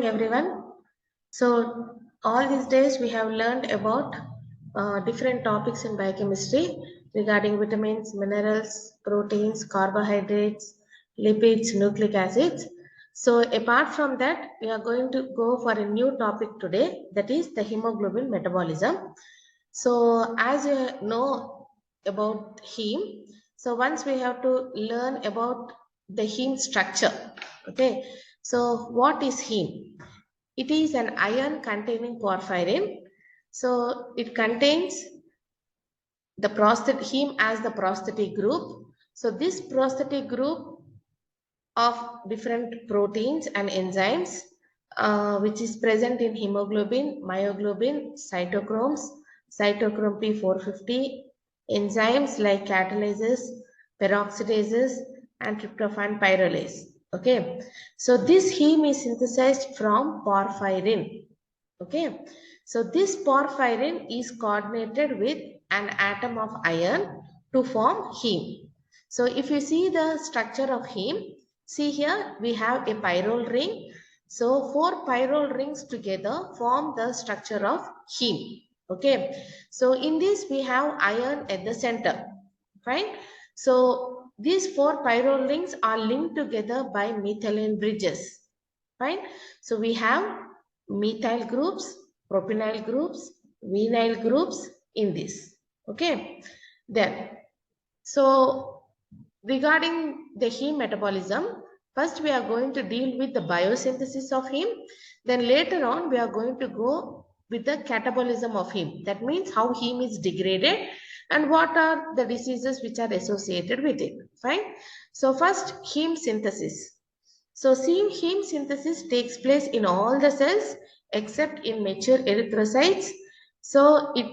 Everyone. So all these days we have learned about different topics in biochemistry regarding vitamins, minerals, proteins, carbohydrates, lipids, nucleic acids. So apart from that, we are going to go for a new topic today, that is the hemoglobin metabolism. So as you know about heme, so once we have to learn about the heme structure. Okay, so what is heme? It is an iron containing porphyrin. So it contains the prosthetic heme as the prosthetic group. So this prosthetic group of different proteins and enzymes, which is present in hemoglobin, myoglobin, cytochromes, cytochrome P450, enzymes like catalases, peroxidases, and tryptophan pyrrolase. Okay, so this heme is synthesized from porphyrin. Okay, so this porphyrin is coordinated with an atom of iron to form heme. So if you see the structure of heme, see here we have a pyrrole ring. So four pyrrole rings together form the structure of heme. Okay, so in this we have iron at the center. Fine. So these four pyrrole rings are linked together by methylene bridges. Fine. So we have methyl groups, propanyl groups, vinyl groups in this. Okay. Then, so regarding the heme metabolism, first we are going to deal with the biosynthesis of heme. Then later on, we are going to go with the catabolism of heme. That means how heme is degraded and what are the diseases which are associated with it. Fine. So first, heme synthesis. So heme synthesis takes place in all the cells except in mature erythrocytes. So it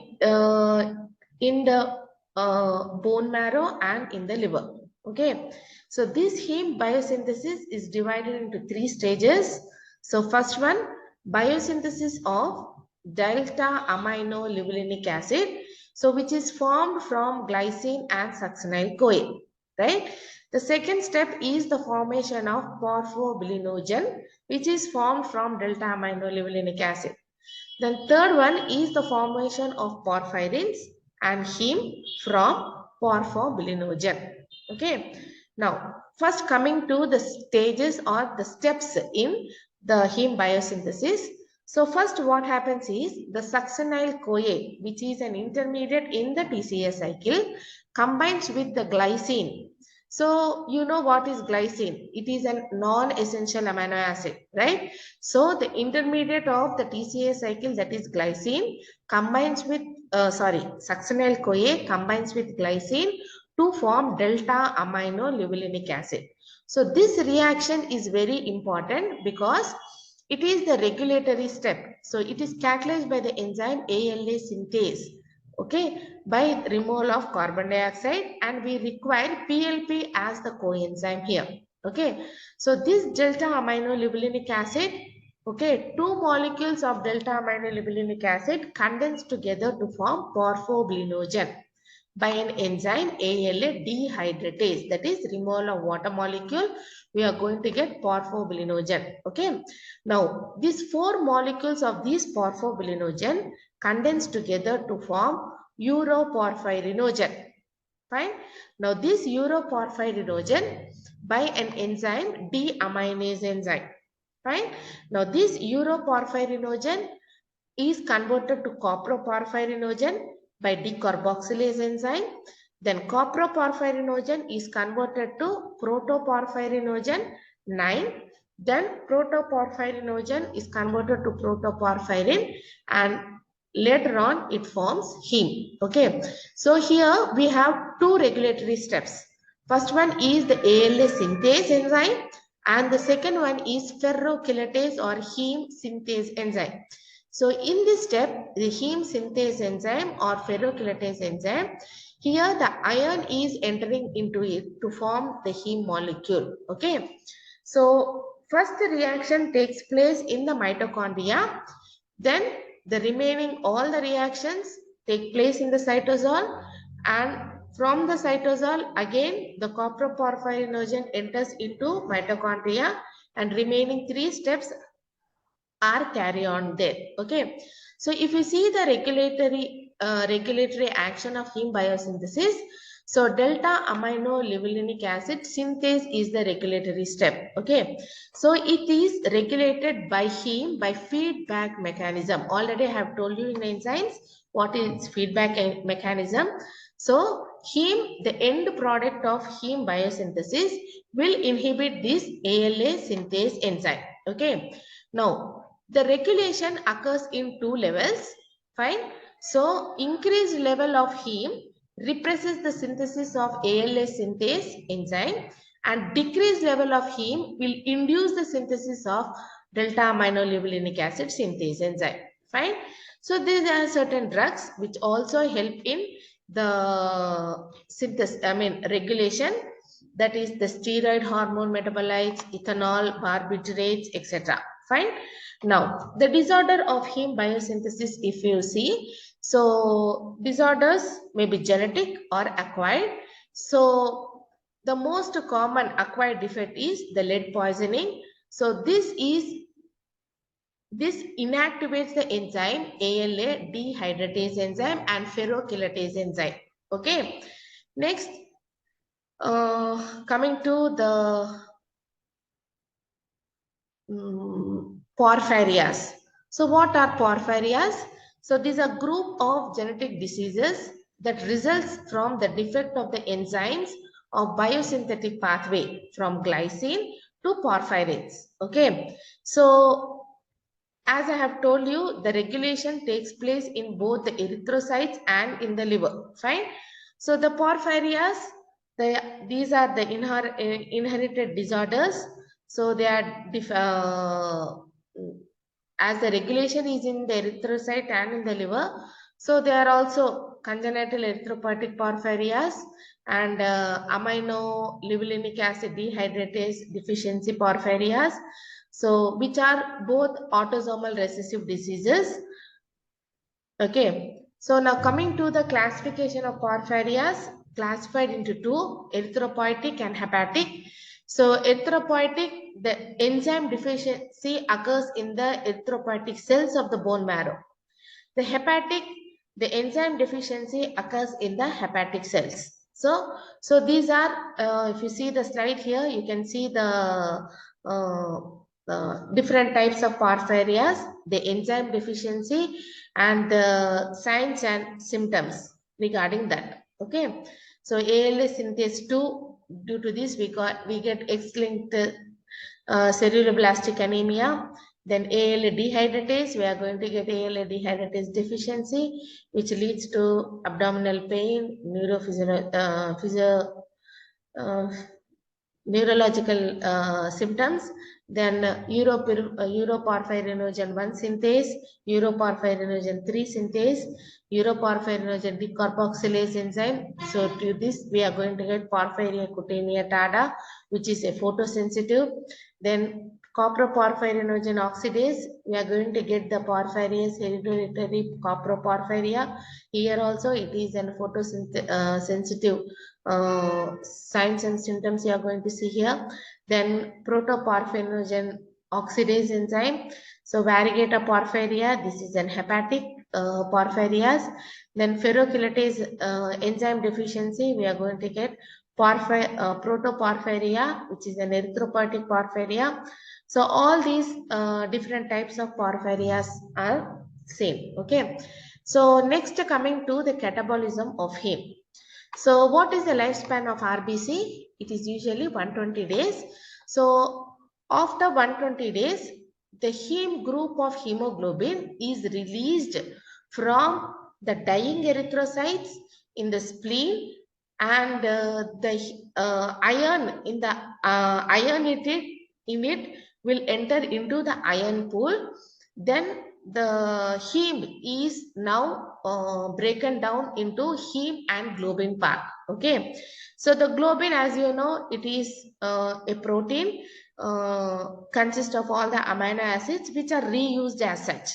in the bone marrow and in the liver. Okay. So this heme biosynthesis is divided into three stages. So first one, biosynthesis of delta amino libulinic acid. So which is formed from glycine and succinyl CoA, right? The second step is the formation of porphobilinogen, which is formed from delta amino libulinic acid. Then third one is the formation of porphyrins and heme from porphobilinogen. Okay. Now, first coming to the stages or the steps in the heme biosynthesis. So first what happens is the succinyl CoA, which is an intermediate in the TCA cycle, combines with the glycine. So you know what is glycine? It is a non-essential amino acid, right? So the intermediate of the TCA cycle, that is glycine, combines with succinyl CoA combines with glycine to form delta amino libulinic acid. So this reaction is very important because it is the regulatory step. So it is catalyzed by the enzyme ALA synthase. Okay, by removal of carbon dioxide, and we require PLP as the coenzyme here. Okay, so this delta amino libulinic acid, okay, two molecules of delta amino libulinic acid condense together to form porphobilinogen by an enzyme ALA dehydratase, that is removal of water molecule. We are going to get porphobilinogen. Okay, now these four molecules of this porphobilinogen condense together to form uroporphyrinogen. Fine. Now this uroporphyrinogen by an enzyme deaminase enzyme. Fine. Now this uroporphyrinogen is converted to coproporphyrinogen by decarboxylase enzyme. Then coproporphyrinogen is converted to protoporphyrinogen 9. Then protoporphyrinogen is converted to protoporphyrin, and later on it forms heme. Okay. So here we have two regulatory steps. First one is the ALA synthase enzyme, and the second one is ferrochelatase or heme synthase enzyme. So in this step, the heme synthase enzyme or ferrochelatase enzyme, here the iron is entering into it to form the heme molecule. Okay. So first the reaction takes place in the mitochondria. Then the remaining all the reactions take place in the cytosol, and from the cytosol again the coproporphyrinogen enters into mitochondria, and remaining three steps are carry on there. Okay, so if you see the regulatory action of heme biosynthesis, so delta amino levulinic acid synthase is the regulatory step. Okay, so it is regulated by heme by feedback mechanism. Already I have told you in enzymes what is feedback mechanism. So heme, the end product of heme biosynthesis, will inhibit this ALA synthase enzyme. Okay, now the regulation occurs in two levels. Fine. So increased level of heme represses the synthesis of ALA synthase enzyme, and decreased level of heme will induce the synthesis of delta amino levulinic acid synthase enzyme. Fine. So there are certain drugs which also help in the synthesis, regulation, that is the steroid hormone metabolites, ethanol, barbiturates, etc. Fine. Now, the disorder of heme biosynthesis, if you see, so disorders may be genetic or acquired. So, the most common acquired defect is the lead poisoning. So, this inactivates the enzyme ALA dehydratase enzyme and ferrochelatase enzyme. Okay. Next, coming to the porphyrias. So what are porphyrias? So these are group of genetic diseases that results from the defect of the enzymes of biosynthetic pathway from glycine to porphyrins. Okay. So as I have told you, the regulation takes place in both the erythrocytes and in the liver. Fine. So the porphyrias, these are the inherited disorders. So they are as the regulation is in the erythrocyte and in the liver. So they are also congenital erythropoietic porphyrias and amino levulinic acid dehydratase deficiency porphyrias. So which are both autosomal recessive diseases. Okay. So now coming to the classification of porphyrias, classified into two, erythropoietic and hepatic. So erythropoietic, the enzyme deficiency occurs in the erythropoietic cells of the bone marrow. The hepatic, the enzyme deficiency occurs in the hepatic cells. So these are, if you see the slide here, you can see uh, different types of porphyrias, the enzyme deficiency, and the signs and symptoms regarding that. Okay. So ALA synthase 2, due to this we get X-linked ceruloblastic anemia. Then ALA dehydratase, we are going to get ALA dehydratase deficiency, which leads to abdominal pain, uh, neurological symptoms. Then uroporphyrinogen 1 synthase, uroporphyrinogen 3 synthase, uroporphyrinogen decarboxylase enzyme. So to this we are going to get porphyria cutanea tarda, which is a photosensitive. Then coproporphyrinogen oxidase, we are going to get the porphyrias hereditary coproporphyria. Here also it is a photosensitive signs and symptoms you are going to see here. Then protoporphyrinogen oxidase enzyme. So variegata porphyria, this is an hepatic porphyrias. Then ferrochelatase enzyme deficiency, we are going to get protoporphyria, which is an erythropoietic porphyria. So all these different types of porphyrias are same. Okay. So next, coming to the catabolism of heme. So what is the lifespan of RBC? It is usually 120 days. So after 120 days, the heme group of hemoglobin is released from the dying erythrocytes in the spleen, and the iron in the iron in it will enter into the iron pool. Then the heme is now broken down into heme and globin part. Okay. So the globin, as you know, it is a protein, consists of all the amino acids which are reused as such.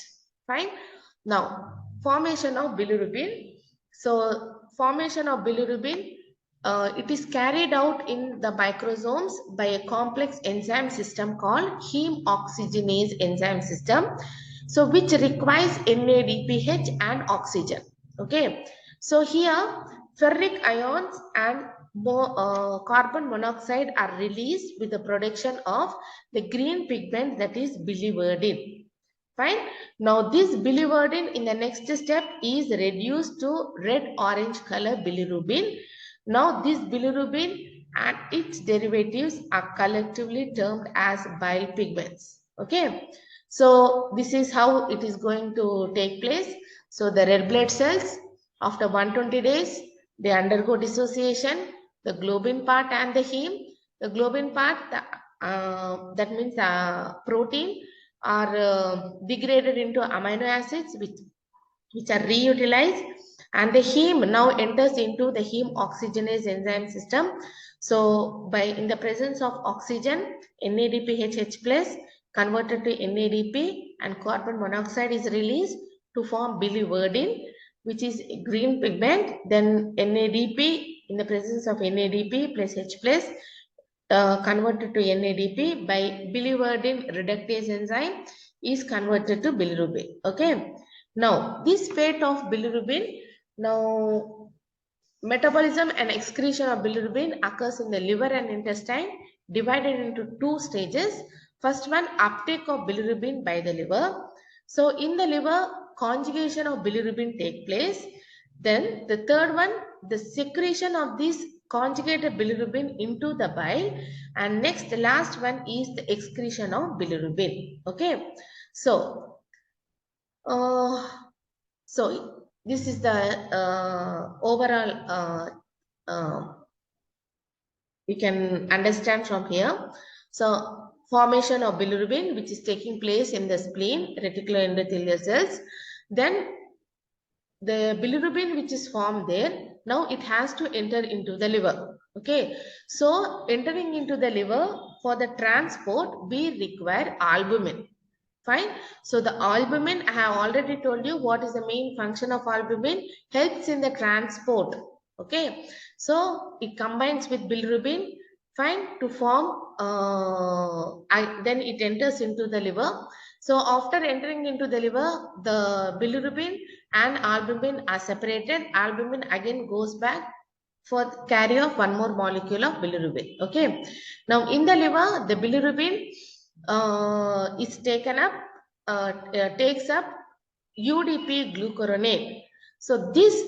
Fine. Now, formation of bilirubin. So formation of bilirubin it is carried out in the microsomes by a complex enzyme system called heme oxygenase enzyme system, so which requires NADPH and oxygen. Okay, so here ferric ions and carbon monoxide are released with the production of the green pigment, that is biliverdin. Fine. Now this biliverdin in the next step is reduced to red orange color bilirubin. Now this bilirubin and its derivatives are collectively termed as bile pigments. Okay. So this is how it is going to take place. So the red blood cells, after 120 days, they undergo dissociation, the globin part and the heme. The globin part, that means protein, are degraded into amino acids which are reutilized, and the heme now enters into the heme oxygenase enzyme system. So by in the presence of oxygen, NADPH plus converted to NADP and carbon monoxide is released to form biliverdin, which is a green pigment. Then NADP, in the presence of NADP plus H plus, converted to NADP by biliverdin reductase enzyme is converted to bilirubin. Okay. Now, this fate of bilirubin, now metabolism and excretion of bilirubin occurs in the liver and intestine, divided into two stages. First one, uptake of bilirubin by the liver. So in the liver, conjugation of bilirubin take place. Then the third one, the secretion of this conjugated bilirubin into the bile, and next, the last one is the excretion of bilirubin. Okay. So uh, so this is the overall you can understand from here. So formation of bilirubin, which is taking place in the spleen, reticular endothelial cells. Then the bilirubin which is formed there, now it has to enter into the liver. Okay. So entering into the liver, for the transport, we require albumin. Fine. So the albumin, I have already told you what is the main function of albumin. Helps in the transport. Okay. So it combines with bilirubin, fine, to form, then it enters into the liver. So after entering into the liver, the bilirubin and albumin are separated. Albumin again goes back for carry of one more molecule of bilirubin. Okay. Now in the liver, the bilirubin is taken up, takes up UDP glucuronate. So this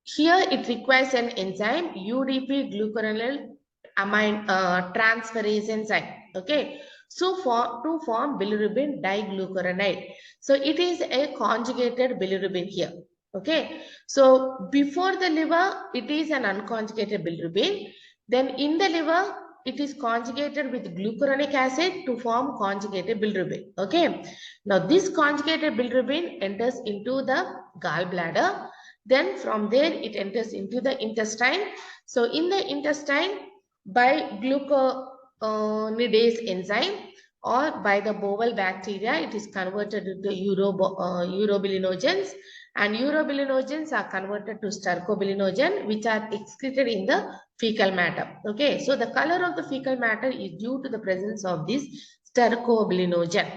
here it requires an enzyme, UDP glucuronate amine transferase enzyme. Okay. So to form bilirubin diglucuronide. So it is a conjugated bilirubin here. Okay. So before the liver, it is an unconjugated bilirubin. Then in the liver, it is conjugated with glucuronic acid to form conjugated bilirubin. Okay. Now this conjugated bilirubin enters into the gallbladder. Then from there it enters into the intestine. So in the intestine, by glucuronidase enzyme or by the bowel bacteria, it is converted into urobilinogens, and urobilinogens are converted to stercobilinogen, which are excreted in the fecal matter. Okay, so the color of the fecal matter is due to the presence of this stercobilinogen.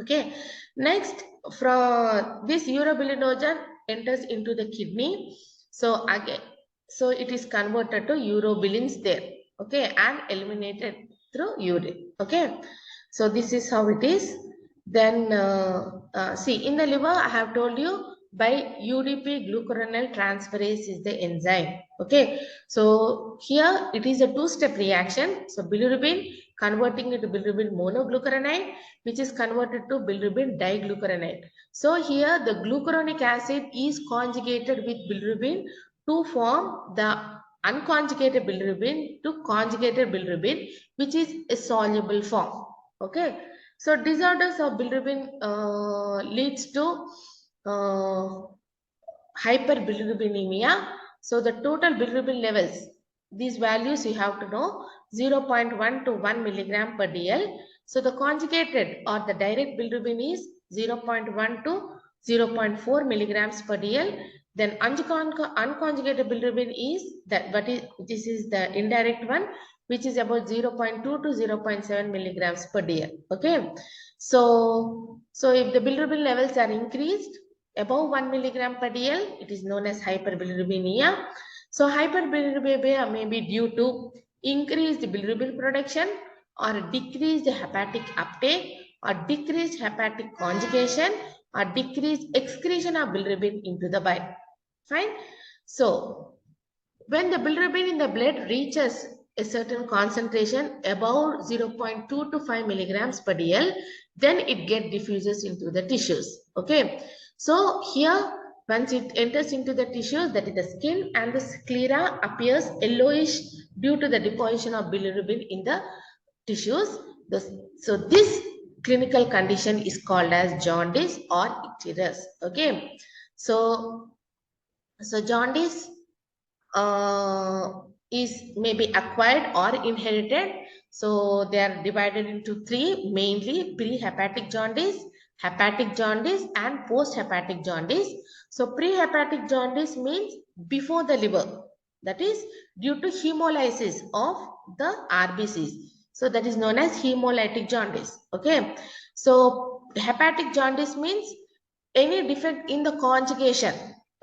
Okay, next, from this urobilinogen enters into the kidney. So again, so it is converted to urobilins there. Okay, and eliminated through urine. Okay, so this is how it is. Then see, in the liver, I have told you by UDP glucuronate transferase is the enzyme. Okay, so here it is a two-step reaction. So bilirubin converting into bilirubin monoglucuronide, which is converted to bilirubin diglucuronide. So here the glucuronic acid is conjugated with bilirubin to form the unconjugated bilirubin to conjugated bilirubin, which is a soluble form. Okay. So disorders of bilirubin leads to uh, hyperbilirubinemia. So the total bilirubin levels, these values you have to know, 0.1 to 1 milligram per dl. So the conjugated or the direct bilirubin is 0.1 to 0.4 milligrams per dl. Then unconjugated bilirubin is that, but this is the indirect one, which is about 0.2 to 0.7 milligrams per day. Okay, so if the bilirubin levels are increased above 1 milligram per dl, it is known as hyperbilirubinemia. So hyperbilirubinemia may be due to increased bilirubin production or decreased hepatic uptake or decreased hepatic conjugation or decreased excretion of bilirubin into the bile. Fine. So when the bilirubin in the blood reaches a certain concentration above 0.2 to 5 milligrams per dl, then it gets diffuses into the tissues. Okay. So here, once it enters into the tissues, that is the skin and the sclera appears yellowish due to the deposition of bilirubin in the tissues. So this clinical condition is called as jaundice or icterus. Okay. So jaundice is maybe acquired or inherited. So they are divided into three, mainly pre-hepatic jaundice, hepatic jaundice, and post-hepatic jaundice. So pre-hepatic jaundice means before the liver, that is due to hemolysis of the RBCs. So that is known as hemolytic jaundice. Okay. So hepatic jaundice means any defect in the conjugation.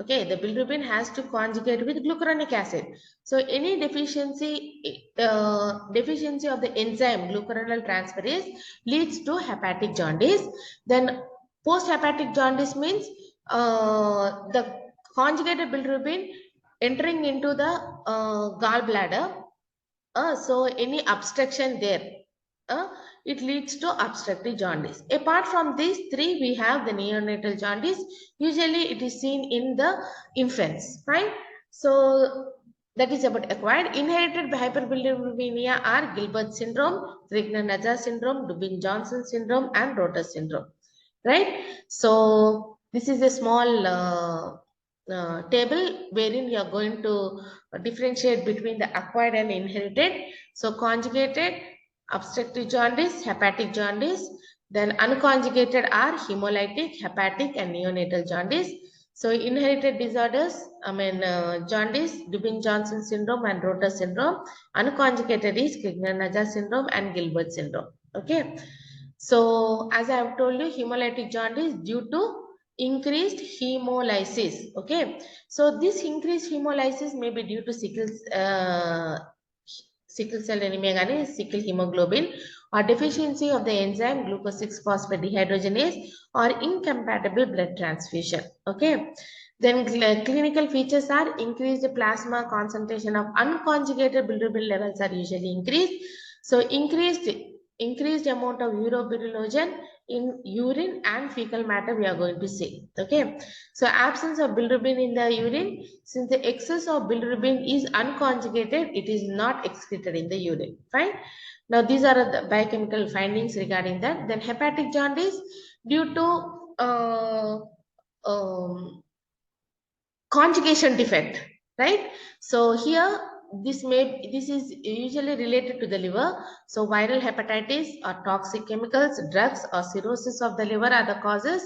Okay, the bilirubin has to conjugate with glucuronic acid. So any deficiency of the enzyme glucuronal transferase leads to hepatic jaundice. Then post-hepatic jaundice means the conjugated bilirubin entering into the gallbladder. So any obstruction there, uh, it leads to obstructive jaundice. Apart from these three, we have the neonatal jaundice. Usually it is seen in the infants, right? So that is about acquired. Inherited hyperbilirubinemia are Gilbert syndrome, Crigner-Najjar syndrome, Dubin-Johnson syndrome, and Rotor syndrome, right? So this is a small table wherein you are going to differentiate between the acquired and inherited. So conjugated, obstructive jaundice, hepatic jaundice, then unconjugated are hemolytic, hepatic, and neonatal jaundice. So inherited disorders, jaundice, Dubin-Johnson syndrome, and Rotor syndrome. Unconjugated is Crigner-Najjar syndrome and Gilbert syndrome. Okay. So as I have told you, hemolytic jaundice due to increased hemolysis. Okay. So this increased hemolysis may be due to sickle cell anemia, gaani, sickle hemoglobin, or deficiency of the enzyme glucose 6-phosphate dehydrogenase, or incompatible blood transfusion. Okay. Then clinical features are increased plasma concentration of unconjugated bilirubin levels are usually increased. So increased amount of urobilinogen in urine and fecal matter we are going to see. Okay. So absence of bilirubin in the urine, since the excess of bilirubin is unconjugated, it is not excreted in the urine. Fine. Now these are the biochemical findings regarding that. Then hepatic jaundice due to conjugation defect, right? So here this is usually related to the liver. So viral hepatitis or toxic chemicals, drugs, or cirrhosis of the liver are the causes.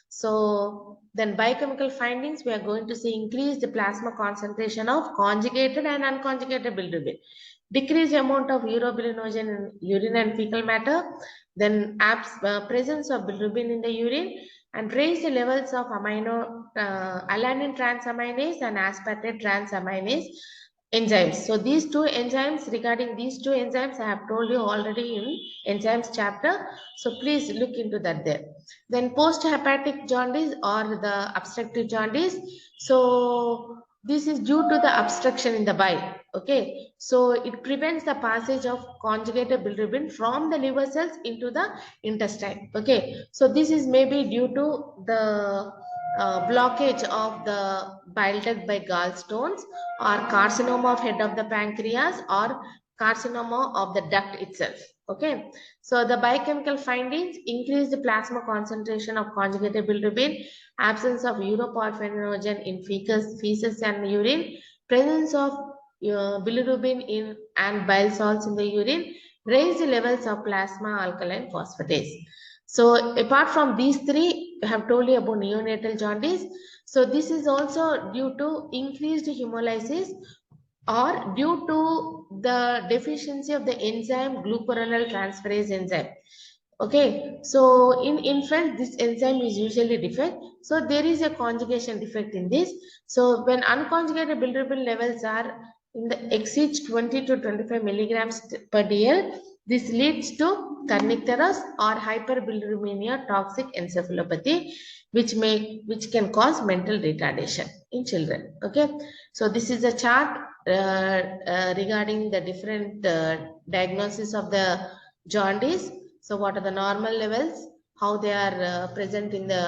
So then biochemical findings, we are going to see increased plasma concentration of conjugated and unconjugated bilirubin, decreased amount of urobilinogen in urine and fecal matter, then presence of bilirubin in the urine, and raise the levels of alanine transaminase and aspartate transaminase enzymes. So these two enzymes, regarding these two enzymes, I have told you already in enzymes chapter. So please look into that there. Then post-hepatic jaundice or the obstructive jaundice. So this is due to the obstruction in the bile. Okay. So it prevents the passage of conjugated bilirubin from the liver cells into the intestine. Okay. So this is maybe due to the blockage of the bile duct by gallstones, or carcinoma of head of the pancreas, or carcinoma of the duct itself. Okay. So the biochemical findings: increase the plasma concentration of conjugated bilirubin, absence of uroporphyrinogen in feces and urine, presence of bilirubin in and bile salts in the urine, raise the levels of plasma alkaline phosphatase. So apart from these three, I have told you about neonatal jaundice. So this is also due to increased hemolysis or due to the deficiency of the enzyme glucuronal transferase enzyme. Okay, so in infant, this enzyme is usually defect. So there is a conjugation defect in this. So when unconjugated bilirubin levels are in the exceeds 20 to 25 milligrams per dl, this leads to kernicterus or hyperbilirubinemia toxic encephalopathy, which can cause mental retardation in children. Okay, so this is a chart regarding the different diagnosis of the jaundice. So what are the normal levels? How they are present in the,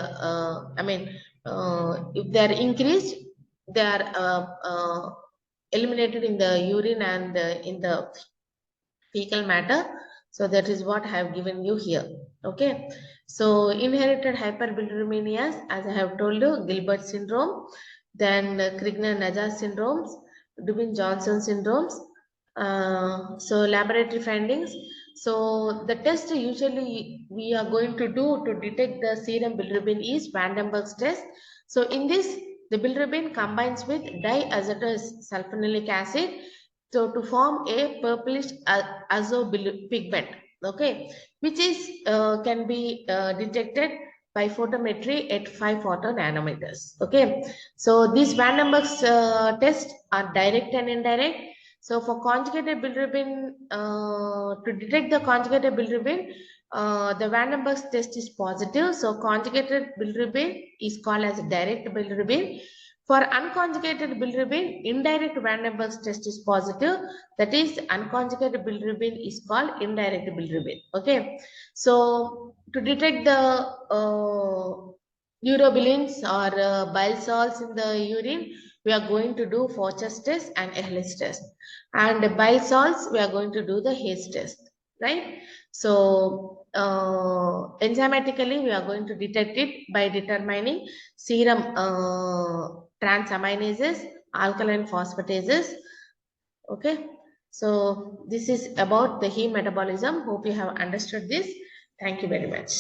if they are increased, they are eliminated in the urine and in the fecal matter. So that is what I have given you here. Okay. So inherited hyperbilirubinemia, as I have told you, Gilbert syndrome, then Crigner-Najjar syndromes, Dubin-Johnson syndromes. So laboratory findings. So the test usually we are going to do to detect the serum bilirubin is Van den Berg's test. So in this, the bilirubin combines with diazotose sulfonilic acid so to form a purplish pigment, okay, which is can be detected by photometry at 5 photon nanometers. Okay, so these Van den Berg's tests are direct and indirect. So for conjugated bilirubin, to detect the conjugated bilirubin, the Van den Berg's test is positive. So conjugated bilirubin is called as direct bilirubin. For unconjugated bilirubin, indirect Van den Berg's test is positive. That is, unconjugated bilirubin is called indirect bilirubin. Okay. So to detect the urobilins or bile salts in the urine, we are going to do Forcher's test and Ehlis test. And bile salts, we are going to do the Hayes test, right? So enzymatically, we are going to detect it by determining serum transaminases, alkaline phosphatases. Okay, so this is about the heme metabolism. Hope you have understood this. Thank you very much.